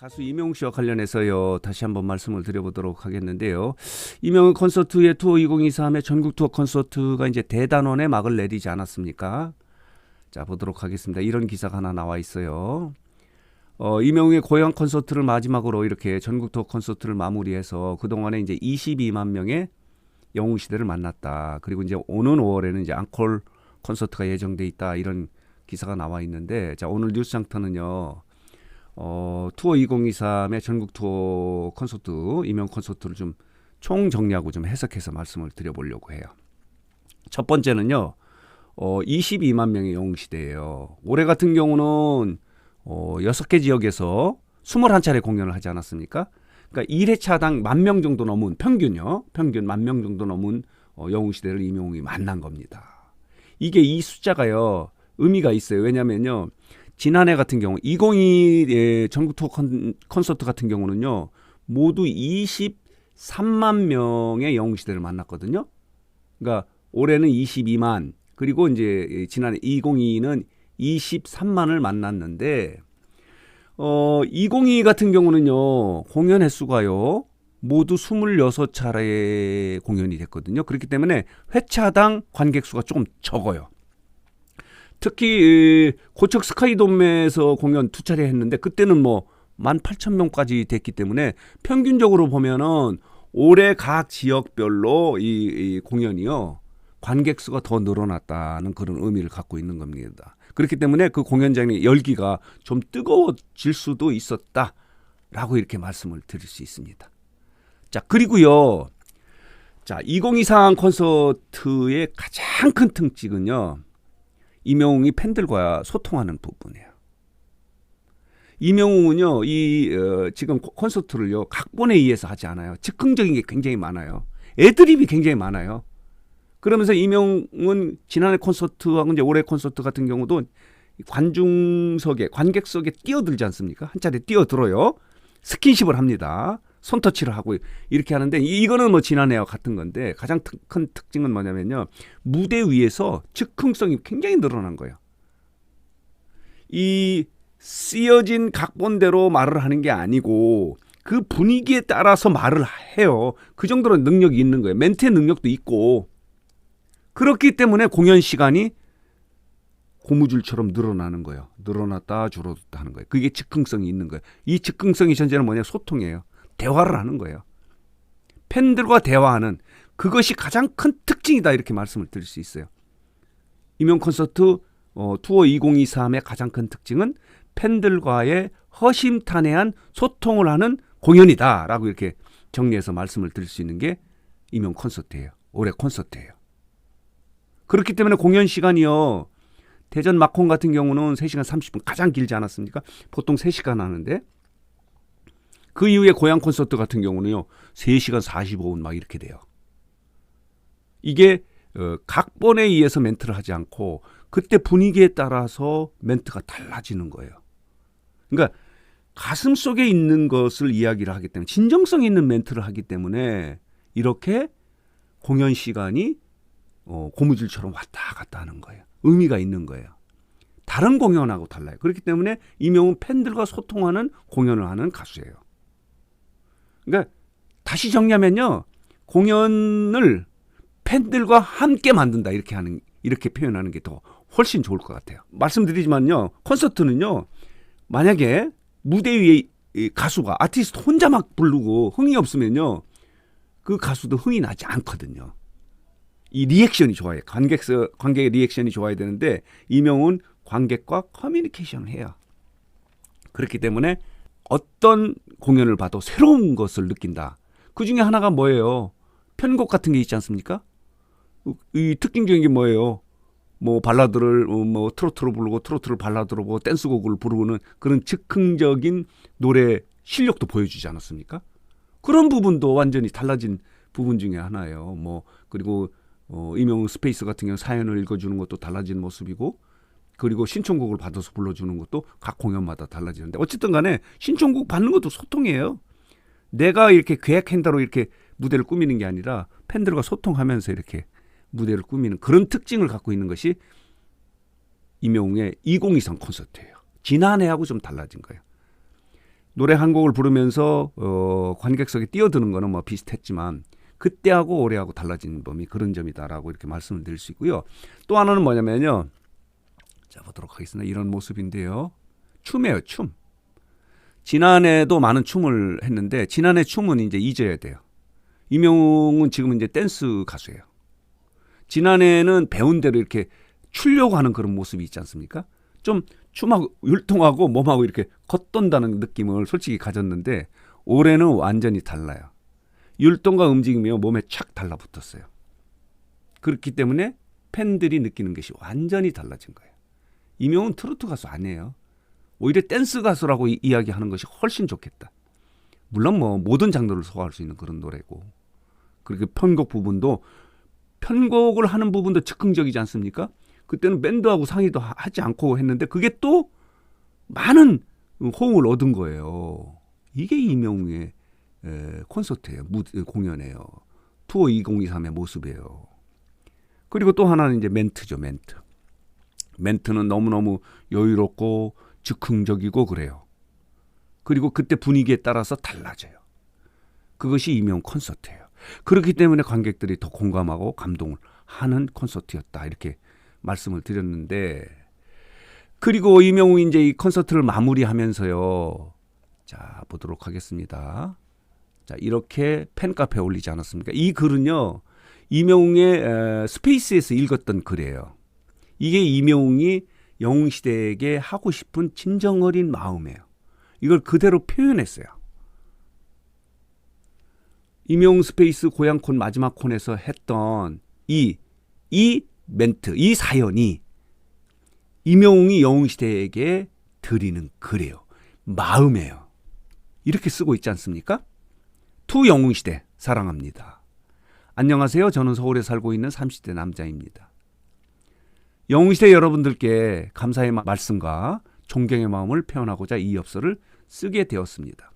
가수 이명웅 씨와 관련해서요 다시 한번 말씀을 드려보도록 하겠는데요. 이명웅 콘서트의 투어 2023의 전국 투어 콘서트가 이제 대단원에 막을 내리지 않았습니까? 자, 보도록 하겠습니다. 이런 기사가 하나 나와 있어요. 이명웅의 고향 콘서트를 마지막으로 이렇게 전국 투어 콘서트를 마무리해서 그동안에 이제 22만 명의 영웅 시대를 만났다. 그리고 이제 오는 5월에는 이제 앙콜 콘서트가 예정돼 있다. 이런 기사가 나와 있는데, 자, 오늘 뉴스장터는요. 투어 2023의 전국 투어 콘서트, 이명 콘서트를 좀 총정리하고 좀 해석해서 말씀을 드려보려고 해요. 첫 번째는요, 22만 명의 영웅시대예요. 올해 같은 경우는 6개 지역에서 21차례 공연을 하지 않았습니까? 그러니까 1회차당 10,000명 정도 넘은 평균 10,000명 정도 넘은 영웅시대를 이명웅이 만난 겁니다. 이게 이 숫자가요, 의미가 있어요. 왜냐면요, 지난해 같은 경우 2022 전국 투어 콘서트 같은 경우는요 모두 23만 명의 영웅시대를 만났거든요. 그러니까 올해는 22만, 그리고 이제 지난해 2022는 23만을 만났는데 2022 같은 경우는요 공연 횟수가요 모두 26차례 공연이 됐거든요. 그렇기 때문에 회차당 관객 수가 조금 적어요. 특히 고척 스카이돔에서 공연 2차례 했는데 그때는 뭐 18,000명까지 됐기 때문에 평균적으로 보면은 올해 각 지역별로 이 공연이요 관객 수가 더 늘어났다는 그런 의미를 갖고 있는 겁니다. 그렇기 때문에 그 공연장의 열기가 좀 뜨거워질 수도 있었다라고 이렇게 말씀을 드릴 수 있습니다. 자, 그리고요, 자, 2023 콘서트의 가장 큰 특징은요, 이명웅이 팬들과 소통하는 부분이에요. 이명웅은요, 지금 콘서트를요, 각본에 의해서 하지 않아요. 즉흥적인 게 굉장히 많아요. 애드립이 굉장히 많아요. 그러면서 이명웅은 지난해 콘서트하고 이제 올해 콘서트 같은 경우도 관객석에 뛰어들지 않습니까? 한 차례 뛰어들어요. 스킨십을 합니다. 손터치를 하고 이렇게 하는데, 이거는 뭐 지난해와 같은 건데, 가장 큰 특징은 뭐냐면요, 무대 위에서 즉흥성이 굉장히 늘어난 거예요. 이 쓰여진 각본대로 말을 하는 게 아니고 그 분위기에 따라서 말을 해요. 그 정도로 능력이 있는 거예요. 멘트의 능력도 있고. 그렇기 때문에 공연 시간이 고무줄처럼 늘어나는 거예요. 늘어났다 줄어들었다 하는 거예요. 그게 즉흥성이 있는 거예요. 이 즉흥성이 전제는 뭐냐? 소통이에요. 대화를 하는 거예요. 팬들과 대화하는, 그것이 가장 큰 특징이다, 이렇게 말씀을 드릴 수 있어요. 이명 콘서트 투어 2023의 가장 큰 특징은 팬들과의 허심탄회한 소통을 하는 공연이다라고 이렇게 정리해서 말씀을 드릴 수 있는 게 이명 콘서트예요. 올해 콘서트예요. 그렇기 때문에 공연 시간이요, 대전 막콘 같은 경우는 3시간 30분, 가장 길지 않았습니까? 보통 3시간 하는데, 그 이후에 고향 콘서트 같은 경우는요 3시간 45분 막 이렇게 돼요. 이게 각본에 의해서 멘트를 하지 않고 그때 분위기에 따라서 멘트가 달라지는 거예요. 그러니까 가슴 속에 있는 것을 이야기를 하기 때문에, 진정성 있는 멘트를 하기 때문에 이렇게 공연 시간이 고무줄처럼 왔다 갔다 하는 거예요. 의미가 있는 거예요. 다른 공연하고 달라요. 그렇기 때문에 이명웅은 팬들과 소통하는 공연을 하는 가수예요. 그러니까 다시 정리하면요, 공연을 팬들과 함께 만든다, 이렇게 표현하는 게 더 훨씬 좋을 것 같아요. 말씀드리지만요, 콘서트는요, 만약에 무대 위에 가수가 아티스트 혼자 막 부르고 흥이 없으면요, 그 가수도 흥이 나지 않거든요. 이 리액션이 좋아요. 관객의 리액션이 좋아야 되는데 이명웅은 관객과 커뮤니케이션을 해요. 그렇기 때문에 어떤 공연을 봐도 새로운 것을 느낀다. 그 중에 하나가 뭐예요? 편곡 같은 게 있지 않습니까? 이 특징적인 게 뭐예요? 뭐 발라드를 뭐 트로트로 부르고 트로트를 발라드로 부르고 댄스곡을 부르는 그런 즉흥적인 노래 실력도 보여주지 않았습니까? 그런 부분도 완전히 달라진 부분 중에 하나예요. 뭐 그리고 이명웅 스페이스 같은 경우 사연을 읽어주는 것도 달라진 모습이고, 그리고 신청곡을 받아서 불러주는 것도 각 공연마다 달라지는데, 어쨌든 간에 신청곡 받는 것도 소통이에요. 내가 이렇게 계획한 대로 이렇게 무대를 꾸미는 게 아니라 팬들과 소통하면서 이렇게 무대를 꾸미는 그런 특징을 갖고 있는 것이 이명웅의 2023 콘서트예요. 지난해하고 좀 달라진 거예요. 노래 한 곡을 부르면서 관객석에 뛰어드는 거는 뭐 비슷했지만 그때하고 올해하고 달라진 점이 그런 점이다라고 이렇게 말씀을 드릴 수 있고요. 또 하나는 뭐냐면요. 자, 보도록 하겠습니다. 이런 모습인데요. 춤이에요, 춤. 지난해도 많은 춤을 했는데 지난해 춤은 이제 잊어야 돼요. 이명웅은 지금 이제 댄스 가수예요. 지난해는 배운 대로 이렇게 추려고 하는 그런 모습이 있지 않습니까? 좀 춤하고 율동하고 몸하고 이렇게 걷돈다는 느낌을 솔직히 가졌는데 올해는 완전히 달라요. 율동과 움직임이 몸에 착 달라붙었어요. 그렇기 때문에 팬들이 느끼는 것이 완전히 달라진 거예요. 이명웅은 트로트 가수 아니에요. 오히려 댄스 가수라고 이야기하는 것이 훨씬 좋겠다. 물론 뭐 모든 장르를 소화할 수 있는 그런 노래고, 그리고 편곡 부분도 편곡을 하는 부분도 즉흥적이지 않습니까? 그때는 밴드하고 상의도 하지 않고 했는데 그게 또 많은 호응을 얻은 거예요. 이게 이명웅의 콘서트예요. 공연이에요. 투어 2023의 모습이에요. 그리고 또 하나는 이제 멘트죠. 멘트는 너무너무 여유롭고 즉흥적이고 그래요. 그리고 그때 분위기에 따라서 달라져요. 그것이 이명웅 콘서트예요. 그렇기 때문에 관객들이 더 공감하고 감동을 하는 콘서트였다. 이렇게 말씀을 드렸는데, 그리고 이명웅이 이제 이 콘서트를 마무리하면서요. 자, 보도록 하겠습니다. 자, 이렇게 팬카페에 올리지 않았습니까? 이 글은요. 이명웅의 스페이스에서 읽었던 글이에요. 이게 이명웅이 영웅시대에게 하고 싶은 진정 어린 마음이에요. 이걸 그대로 표현했어요. 이명웅 스페이스 고향콘 마지막 콘에서 했던 이 멘트, 이 사연이 이명웅이 영웅시대에게 드리는 글이에요. 마음이에요. 이렇게 쓰고 있지 않습니까? 투 영웅시대 사랑합니다. 안녕하세요. 저는 서울에 살고 있는 30대 남자입니다. 영웅시대 여러분들께 감사의 말씀과 존경의 마음을 표현하고자 이 엽서를 쓰게 되었습니다.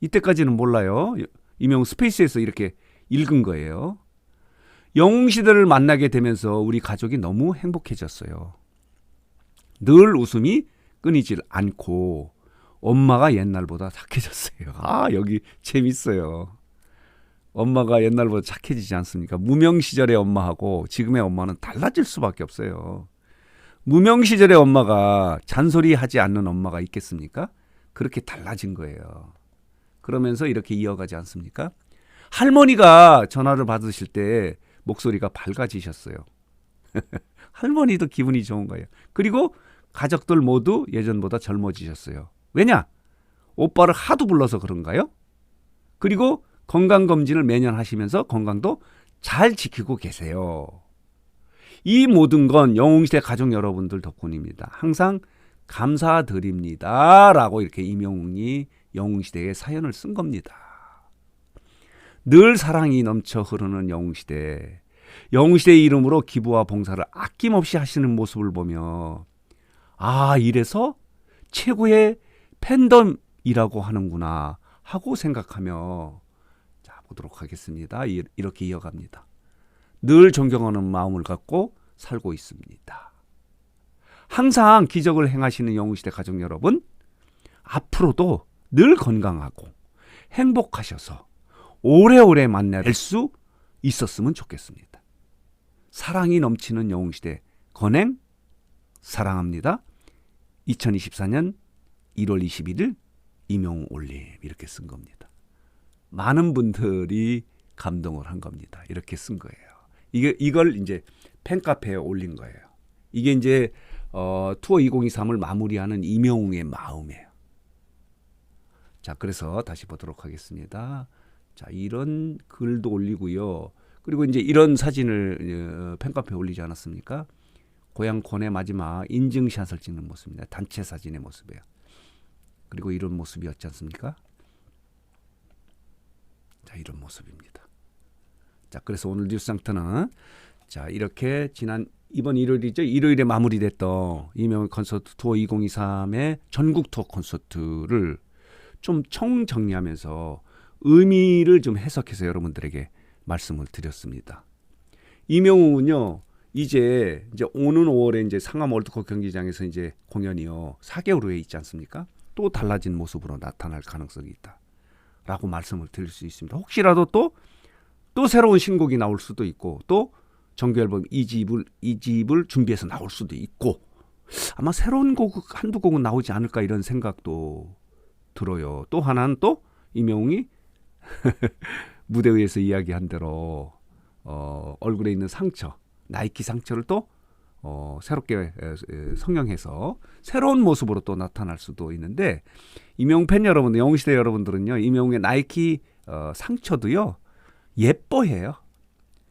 이때까지는 몰라요. 이명웅 스페이스에서 이렇게 읽은 거예요. 영웅시대를 만나게 되면서 우리 가족이 너무 행복해졌어요. 늘 웃음이 끊이질 않고 엄마가 옛날보다 착해졌어요. 아, 여기 재밌어요. 엄마가 옛날보다 착해지지 않습니까? 무명 시절의 엄마하고 지금의 엄마는 달라질 수밖에 없어요. 무명 시절의 엄마가 잔소리하지 않는 엄마가 있겠습니까? 그렇게 달라진 거예요. 그러면서 이렇게 이어가지 않습니까? 할머니가 전화를 받으실 때 목소리가 밝아지셨어요. 할머니도 기분이 좋은 거예요. 그리고 가족들 모두 예전보다 젊어지셨어요. 왜냐? 오빠를 하도 불러서 그런가요? 그리고 건강검진을 매년 하시면서 건강도 잘 지키고 계세요. 이 모든 건 영웅시대 가족 여러분들 덕분입니다. 항상 감사드립니다. 라고 이렇게 이명웅이 영웅시대에 사연을 쓴 겁니다. 늘 사랑이 넘쳐 흐르는 영웅시대. 영웅시대의 이름으로 기부와 봉사를 아낌없이 하시는 모습을 보며 아, 이래서 최고의 팬덤이라고 하는구나 하고 생각하며 자, 보도록 하겠습니다. 이렇게 이어갑니다. 늘 존경하는 마음을 갖고 살고 있습니다. 항상 기적을 행하시는 영웅시대 가족 여러분, 앞으로도 늘 건강하고 행복하셔서 오래오래 만날 수 있었으면 좋겠습니다. 사랑이 넘치는 영웅시대 건행 사랑합니다. 2024년 1월 21일 이명웅 올림 이렇게 쓴 겁니다. 많은 분들이 감동을 한 겁니다. 이렇게 쓴 거예요. 이걸 이제 팬카페에 올린 거예요. 이게 이제 투어 2023을 마무리하는 이명웅의 마음이에요. 자, 그래서 다시 보도록 하겠습니다. 자, 이런 글도 올리고요. 그리고 이제 이런 사진을 팬카페에 올리지 않았습니까? 고향콘의 마지막 인증샷을 찍는 모습입니다. 단체 사진의 모습이에요. 그리고 이런 모습이었지 않습니까? 자, 이런 모습입니다. 자, 그래서 오늘 뉴스상터는 자, 이렇게 이번 일요일이죠. 일요일에 마무리됐던 이명웅 콘서트 투어 2023의 전국 투어 콘서트를 좀 총정리하면서 의미를 좀 해석해서 여러분들에게 말씀을 드렸습니다. 이명웅은요, 이제 오는 5월에 이제 상암 월드컵 경기장에서 이제 공연이요, 4개월 후에 있지 않습니까? 또 달라진 모습으로 나타날 가능성이 있다라고 말씀을 드릴 수 있습니다. 혹시라도 또 새로운 신곡이 나올 수도 있고 또 정규 앨범 2집을 준비해서 나올 수도 있고 아마 새로운 곡 한두 곡은 나오지 않을까 이런 생각도 들어요. 또 하나는 또 임영웅이 무대 위에서 이야기한 대로 얼굴에 있는 상처, 나이키 상처를 또 새롭게 성형해서 새로운 모습으로 또 나타날 수도 있는데 임영웅 팬 여러분, 영웅시대 여러분들은요, 임영웅의 나이키 상처도요 예뻐해요.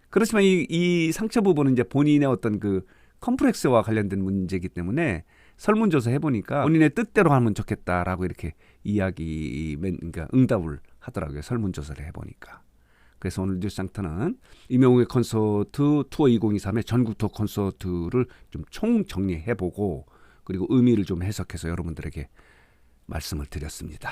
그렇지만 이 상처 부분은 이제 본인의 어떤 그 컴플렉스와 관련된 문제이기 때문에 설문조사 해보니까 본인의 뜻대로 하면 좋겠다라고 이렇게 그러니까 응답을 하더라고요. 설문조사를 해보니까. 그래서 오늘 뉴스장터는 임영웅의 콘서트 투어 2023의 전국 투어 콘서트를 좀 총정리해보고 그리고 의미를 좀 해석해서 여러분들에게 말씀을 드렸습니다.